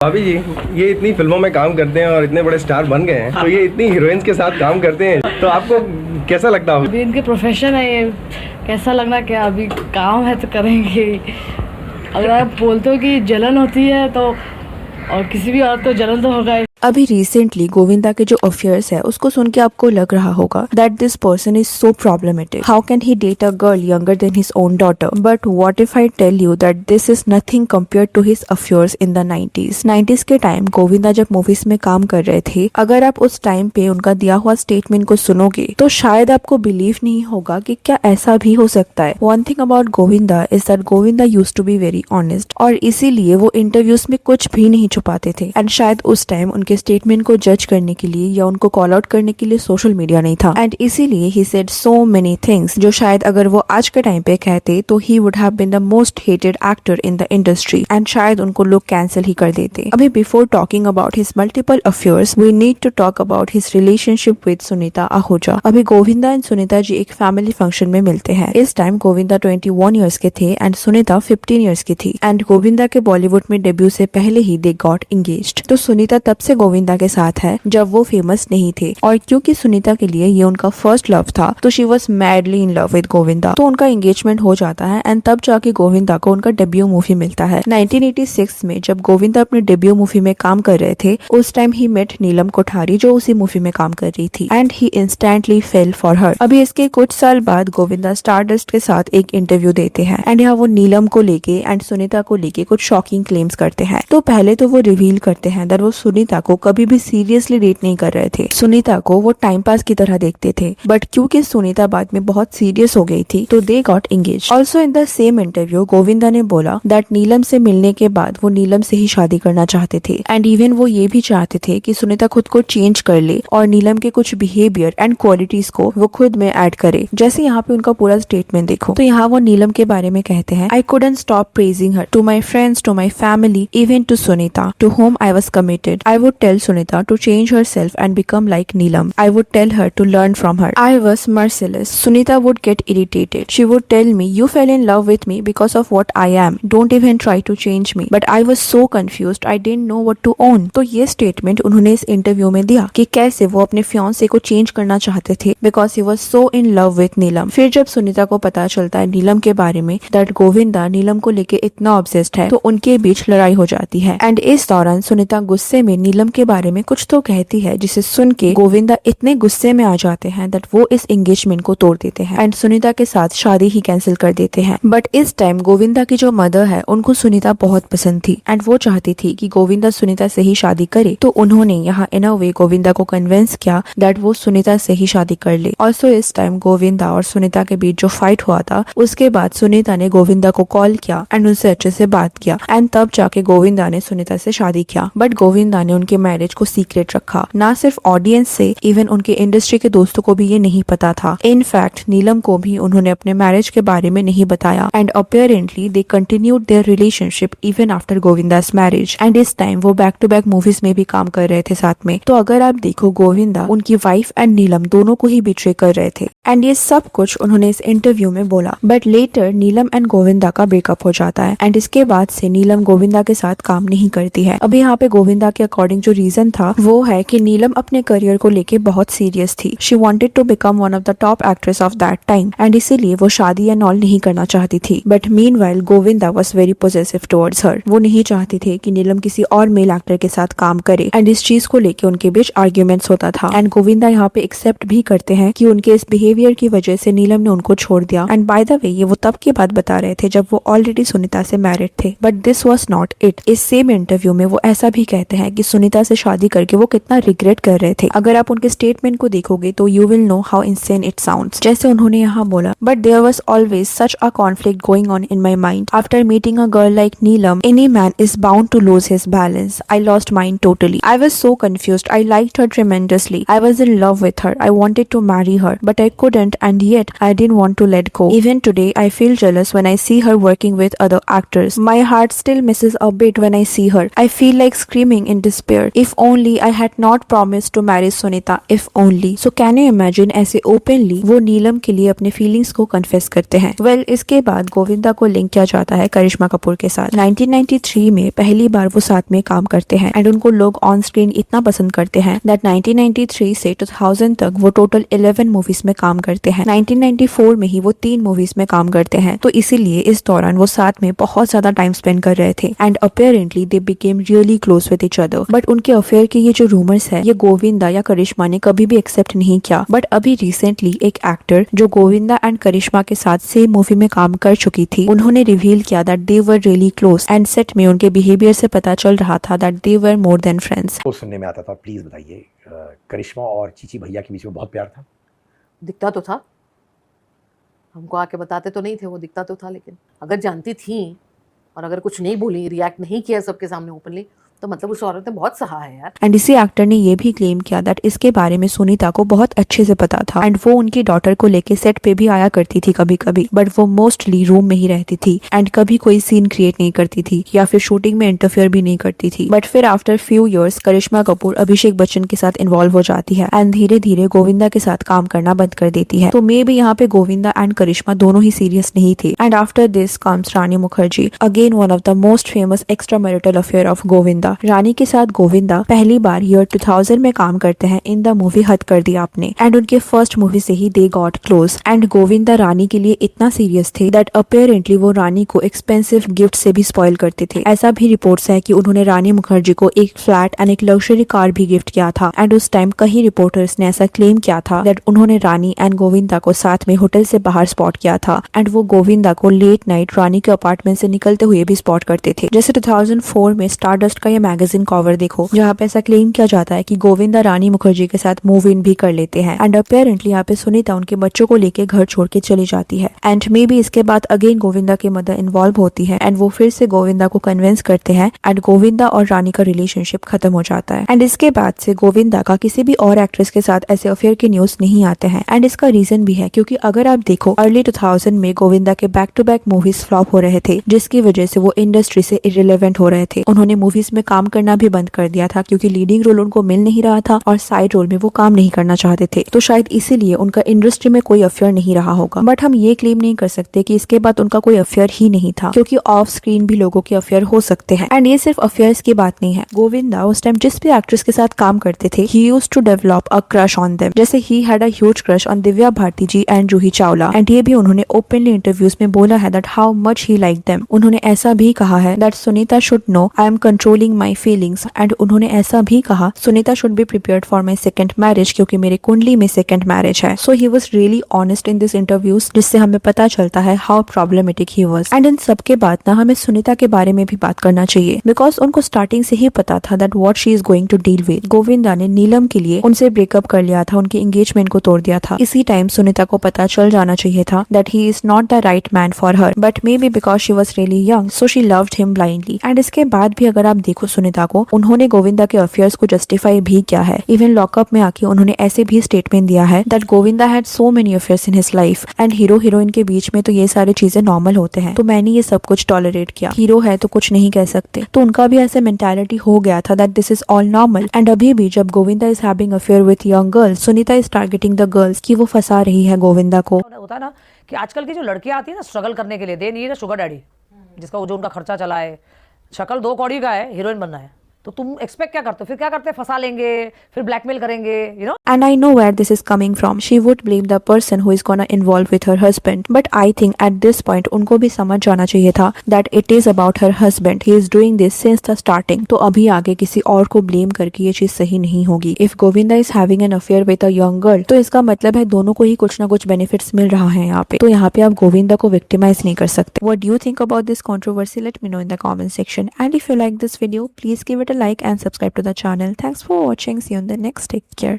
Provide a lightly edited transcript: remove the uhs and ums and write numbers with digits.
भाभी जी, ये इतनी फिल्मों में काम करते हैं और इतने बड़े स्टार बन गए हैं, तो ये इतनी हीरोइंस के साथ काम करते हैं, तो आपको कैसा लगता है? अभी इनके प्रोफेशन है ये, कैसा लगना क्या, अभी काम है तो करेंगे। अगर आप बोलते हो कि जलन होती है तो, और किसी भी औरत को जलन तो होगा। अभी रिसेंटली गोविंदा के जो अफेयर्स है उसको सुन के आपको लग रहा होगा that this person is so problematic, how can he date a girl younger than his own daughter. But what if I tell you that this is nothing compare to his affairs in the 90s के time Govinda जब movies में काम कर रहे थे, अगर आप उस टाइम पे उनका दिया हुआ स्टेटमेंट को सुनोगे तो शायद आपको बिलीव नहीं होगा कि क्या ऐसा भी हो सकता है। One thing about Govinda is that Govinda used to be very honest, और इसीलिए वो इंटरव्यूज में कुछ भी नहीं छुपाते थे। एंड शायद उस टाइम उनके स्टेटमेंट को जज करने के लिए या उनको कॉल आउट करने के लिए सोशल मीडिया नहीं था, एंड इसीलिए he said so many things जो शायद अगर वो आज के टाइम पे कहते तो he would have been the most hated actor in the industry, and शायद उनको लोग कैंसिल ही कर देते। अभी before talking about his multiple affairs we need to talk about his relationship with Sunita Ahuja. अभी गोविंदा एंड सुनीता जी एक फैमिली फंक्शन में मिलते हैं। इस टाइम गोविंदा 21 ईयर्स के थे एंड सुनीता 15 ईयर्स की थी, एंड गोविंदा के बॉलीवुड में डेब्यू से पहले ही दे गॉट एंगेज्ड। तो सुनीता तब से गोविंदा के साथ है जब वो फेमस नहीं थे, और क्योंकि सुनीता के लिए ये उनका फर्स्ट लव था तो she was madly in love with Govinda. तो उनका एंगेजमेंट हो जाता है एंड तब जाके गोविंदा को उनका डेब्यू मूवी मिलता है। 1986 में जब गोविंदा अपने डेब्यू मूवी में काम कर रहे थे उस टाइम ही मेट नीलम कोठारी जो उसी मूवी में काम कर रही थी, and he instantly fail for her. अभी इसके कुछ साल बाद गोविंदा स्टारडस्ट के साथ एक इंटरव्यू देते हैं एंड यहाँ वो नीलम को लेके एंड सुनीता को लेके कुछ शॉकिंग क्लेम्स करते हैं। तो पहले तो वो रिवील करते हैं दैट वो सुनीता को कभी भी सीरियसली डेट नहीं कर रहे थे, सुनीता को वो टाइम पास की तरह देखते थे। बट क्योंकि सुनीता बाद में बहुत सीरियस हो गई थी तो they got engage. Also in the same interview Govinda ने बोला दैट नीलम से मिलने के बाद वो नीलम से ही शादी करना चाहते थे, एंड इवन वो ये भी चाहते थे कि सुनीता खुद को चेंज कर ले और नीलम के कुछ बिहेवियर एंड क्वालिटीज को वो खुद में ऐड करे। जैसे यहाँ पे उनका पूरा स्टेटमेंट देखो तो यहाँ वो नीलम के बारे में कहते हैं, I couldn't stop praising her to my friends, to my family, even to Sunita to whom I was committed. I would tell Sunita to change herself and become like Neelam. I would tell her to learn from her. I was merciless. Sunita would get irritated. She would tell me, you fell in love with me because of what I am. Don't even try to change me. But I was so confused. I didn't know what to own. तो ये statement उन्होंने इस interview में दिया कि कैसे वो अपने फियांसे को चेंज करना चाहते थे because he was so in love with Neelam. फिर जब सुनीता को पता चलता है नीलम के बारे में that गोविंदा नीलम को लेके इतना ऑब्सेस्ड है तो उनके बीच लड़ाई हो जाती है, एंड इस दौरान सुनीता गुस्से में नीलम के बारे में कुछ तो कहती है जिसे सुन के गोविंदा इतने गुस्से में आ जाते हैं दैट वो इस एंगेजमेंट को तोड़ देते हैं एंड सुनीता के साथ शादी ही कैंसिल कर देते हैं। बट इस टाइम गोविंदा की जो मदर है उनको सुनीता बहुत पसंद थी एंड वो चाहती थी कि गोविंदा सुनीता से ही शादी करे, तो उन्होंने यहाँ इन अ वे गोविंदा को कन्विंस किया दैट वो सुनीता से ही शादी कर ले। ऑल्सो इस टाइम गोविंदा और सुनीता के बीच जो फाइट हुआ था उसके बाद सुनीता ने गोविंदा को कॉल किया एंड उनसे अच्छे से बात किया, एंड तब जाके गोविंदा ने सुनीता से शादी किया। बट गोविंदा ने उनके मैरिज को सीक्रेट रखा, ना सिर्फ ऑडियंस से इवन उनके इंडस्ट्री के दोस्तों को भी ये नहीं पता था। इनफैक्ट नीलम को भी उन्होंने अपने मैरिज के बारे में नहीं बताया, and apparently they continued their relationship even after Govindas marriage, and इस टाइम वो बैक टू बैक मूवीज में भी काम कर रहे थे साथ में। तो अगर आप देखो गोविंदा उनकी वाइफ एंड नीलम दोनों को ही बिट्रे कर रहे थे, एंड ये सब कुछ उन्होंने इस इंटरव्यू में बोला। But later Neelam and Govinda का ब्रेकअप हो जाता है, एंड इसके बाद से नीलम गोविंदा के साथ काम नहीं करती है। अभी यहाँ पे गोविंदा के अकॉर्डिंग जो रीजन था वो है कि नीलम अपने करियर को लेके बहुत सीरियस थी। She wanted to become one of the top actress of that time, and इसीलिए वो शादी एंड ऑल नहीं करना चाहती थी। But meanwhile Govinda was very possessive towards her. वो नहीं चाहती थे कि नीलम किसी और मेल एक्टर के साथ काम करे, एंड इस चीज को लेके उनके बीच आर्ग्यूमेंट्स होता था, एंड गोविंदा यहाँ पे एक्सेप्ट भी करते हैं कि उनके इस बिहेवियर की वजह से नीलम ने उनको छोड़ दिया। एंड बाय द वे ये वो तब की बात बता रहे थे जब वो ऑलरेडी सुनीता से मैरिड थे, but this was not it. इस सेम इंटरव्यू में वो ऐसा भी कहते हैं कि सुनीता से शादी करके वो कितना रिग्रेट कर रहे थे। अगर आप उनके स्टेटमेंट को देखोगे तो you will know how insane it sounds. जैसे उन्होंने यहाँ बोला, but there was always such a conflict going on in my mind after meeting a girl like Neelam, any man is bound to lose his balance. I lost mind totally. I was so confused. I liked her tremendously. I was in love with her. I wanted to marry her, but I couldn't, and yet I didn't want to let go. Even today I feel jealous when I see her working with other actors. My heart still misses a bit when I see her. I feel like screaming in despair. affair. If only I had not promised to marry Sunita. If only. So can you imagine ऐसे openly वो नीलम के लिए अपने feelings को confess करते हैं. Well, इसके बाद गोविंदा को लिंक किया जाता है करिश्मा कपूर के साथ. 1993 में पहली बार वो साथ में काम करते हैं एंड उनको लोग ऑन स्क्रीन इतना पसंद करते हैं that 1993 से 2000 तक वो टोटल 11 मूवीज में काम करते हैं. 1994 में ही वो 3 मूवीज में काम करते हैं. तो इसीलिए इस दौरान वो साथ में बहुत ज्यादा टाइम स्पेंड कर रहे थे and apparently they became really close with each other. But उनके अफेयर के ये जो रूमर्स है ये गोविंदा या करिश्मा ने कभी भी एक्सेप्ट नहीं किया. बट अभी रिसेंटली एक एक्टर जो गोविंदा एंड करिश्मा के साथ सेम मूवी में काम कर चुकी थी उन्होंने रिवील किया that they were really close and set में उनके बिहेवियर से पता चल रहा था that they were more than friends. तो सुनने में आता था. प्लीज बताइए, करिश्मा और चीची भैया के बीच में बहुत प्यार था? दिखता तो था, हमको आके बताते तो नहीं थे, वो दिखता तो था. लेकिन अगर जानती थी और अगर कुछ नहीं बोली, रिएक्ट नहीं किया सबके सामने ओपनली, तो मतलब उस औरत ने बहुत सहा है यार. एंड इसी एक्टर ने ये भी क्लेम किया दैट इसके बारे में सुनीता को बहुत अच्छे से पता था एंड वो उनकी डॉटर को लेके सेट पे भी आया करती थी कभी कभी. बट वो मोस्टली रूम में ही रहती थी एंड कभी कोई सीन क्रिएट नहीं करती थी या फिर शूटिंग में इंटरफेयर भी नहीं करती थी. बट फिर आफ्टर फ्यू इयर्स करिश्मा कपूर अभिषेक बच्चन के साथ इन्वॉल्व हो जाती है एंड धीरे धीरे गोविंदा के साथ काम करना बंद कर देती है. तो मे भी यहाँ पे गोविंदा एंड करिश्मा दोनों ही सीरियस नहीं थे. And after this comes Rani Mukherjee, again one of the most famous extra marital affair of Govinda. Rani के साथ गोविंदा पहली बार ईयर 2000 में काम करते हैं इन द मूवी हद कर दिया आपने एंड उनके फर्स्ट मूवी से ही they got close. And Govinda Rani के लिए इतना सीरियस थे दैट अपेरेंटली वो रानी को एक्सपेंसिव गिफ्ट से भी स्पॉइल करते थे. ऐसा भी रिपोर्ट्स है कि उन्होंने रानी मुखर्जी को एक फ्लैट एंड एक लग्जरी कार भी गिफ्ट किया था. एंड उस टाइम कई रिपोर्टर्स ने ऐसा क्लेम किया था दैट उन्होंने रानी एंड गोविंदा को साथ में होटल से बाहर स्पॉट किया था एंड वो गोविंदा को लेट नाइट रानी के अपार्टमेंट से निकलते हुए भी स्पॉट करते थे. जैसे 2004 में स्टारडस्ट का ये मैगजीन कवर देखो जहाँ पे ऐसा क्लेम किया जाता है कि गोविंदा रानी मुखर्जी के साथ मूव इन भी कर लेते हैं एंड अपेरेंटली यहाँ पे सुनीता उनके बच्चों को लेके घर छोड़ के चली जाती है. एंड मे बी इसके बाद अगेन गोविंदा की मदर इन्वॉल्व होती है एंड वो फिर से गोविंदा को कन्विंस करते हैं एंड गोविंदा और रानी का रिलेशनशिप खत्म हो जाता है. एंड इसके बाद से गोविंदा का किसी भी और एक्ट्रेस के साथ ऐसे अफेयर के न्यूज नहीं आते हैं. एंड इसका रीजन भी है क्योंकि अगर आप देखो अर्ली 2000 में गोविंदा के back to back movies flop हो रहे थे जिसकी वजह से वो इंडस्ट्री से इररिलेवेंट हो रहे थे. उन्होंने मूवीज में काम करना भी बंद कर दिया था क्योंकि लीडिंग रोल उनको मिल नहीं रहा था और साइड रोल में वो काम नहीं करना चाहते थे. तो शायद इसीलिए उनका इंडस्ट्री में कोई अफेयर नहीं रहा होगा. बट हम ये क्लेम नहीं कर सकते कि इसके बाद उनका कोई अफेयर ही नहीं था क्योंकि ऑफ स्क्रीन भी लोगों के अफेयर हो सकते हैं. एंड ये सिर्फ अफेयर्स की बात नहीं है. गोविंदा उस टाइम जिस भी एक्ट्रेस के साथ काम करते थे he used to develop a crush on them. जैसे he had a huge crush on Divya Bharti ji and Juhi Chawla. And ये भी उन्होंने ओपनली इंटरव्यूज में बोला है that how much he like them. उन्होंने ऐसा भी कहा है that Sunita should know I am controlling my feelings. And उन्होंने ऐसा भी कहा Sunita should be prepared for my second marriage क्योंकि मेरे कुंडली में सेकंड मैरिज है. So he was really honest in this interviews जिससे हमें पता चलता है how problematic he was. And इन सब के बाद ना हमें सुनीता के बारे में भी बात करना चाहिए बिकॉज उनको स्टार्टिंग से ही पता था that what she is going to deal with. Govinda ने नीलम के लिए उनसे ब्रेकअप कर लिया था, उनके एंगेजमेंट को तोड़ दिया था. इसी टाइम सुनीता को पता चल जाना चाहिए था that he is not the right man for her. But may be because she was really young so she loved him blindly. And इसके बाद भी अगर आप देखो सुनीता को, उन्होंने गोविंदा के अफेयर्स को जस्टिफाई भी किया है. इवन लॉकअप में आके उन्होंने ऐसे भी स्टेटमेंट दिया है that Govinda had so many affairs in his life and hero heroine के बीच में तो ये सारी चीजें नॉर्मल होते हैं, तो मैंने ये सब कुछ टॉलरेट किया. हीरो है तो कुछ नहीं कह सकते. तो उनका भी ऐसे मेंटालिटी हो गया था that this is all normal. And अभी भी जब Govinda is having affair with young girls, Sunita is targeting the girls कि वो फंसा रही है गोविंदा को. होता है ना कि आजकल की जो लड़कियां आती है ना स्ट्रगल करने के लिए, they need a sugar daddy जिसका जो उनका खर्चा चलाए. शक्ल 2 कौड़ी का है, हीरोइन बनना है, तो तुम एक्सपेक्ट क्या करते हो? फिर क्या करते हैं? फंसा लेंगे, फिर ब्लैकमेल करेंगे, you know. And I know where this is coming from. She would blame the person who is gonna involve with her husband. But I think at this point उनको भी समझ जाना चाहिए था that it is about her husband. He is doing this since the starting. तो अभी आगे किसी और को ब्लेम करके ये चीज सही नहीं होगी. If Govinda is having an affair with a young girl तो इसका मतलब है दोनों को ही कुछ ना कुछ बेनिफिट्स मिल रहा है यहाँ पे. तो यहाँ पे आप गोविंदा को विक्टिमाइज नहीं कर सकते. What do you think about this controversy? Let me know in the comment section. And if you like this video, please give it a like and subscribe to the channel. Thanks for watching. See you in the next. Take care.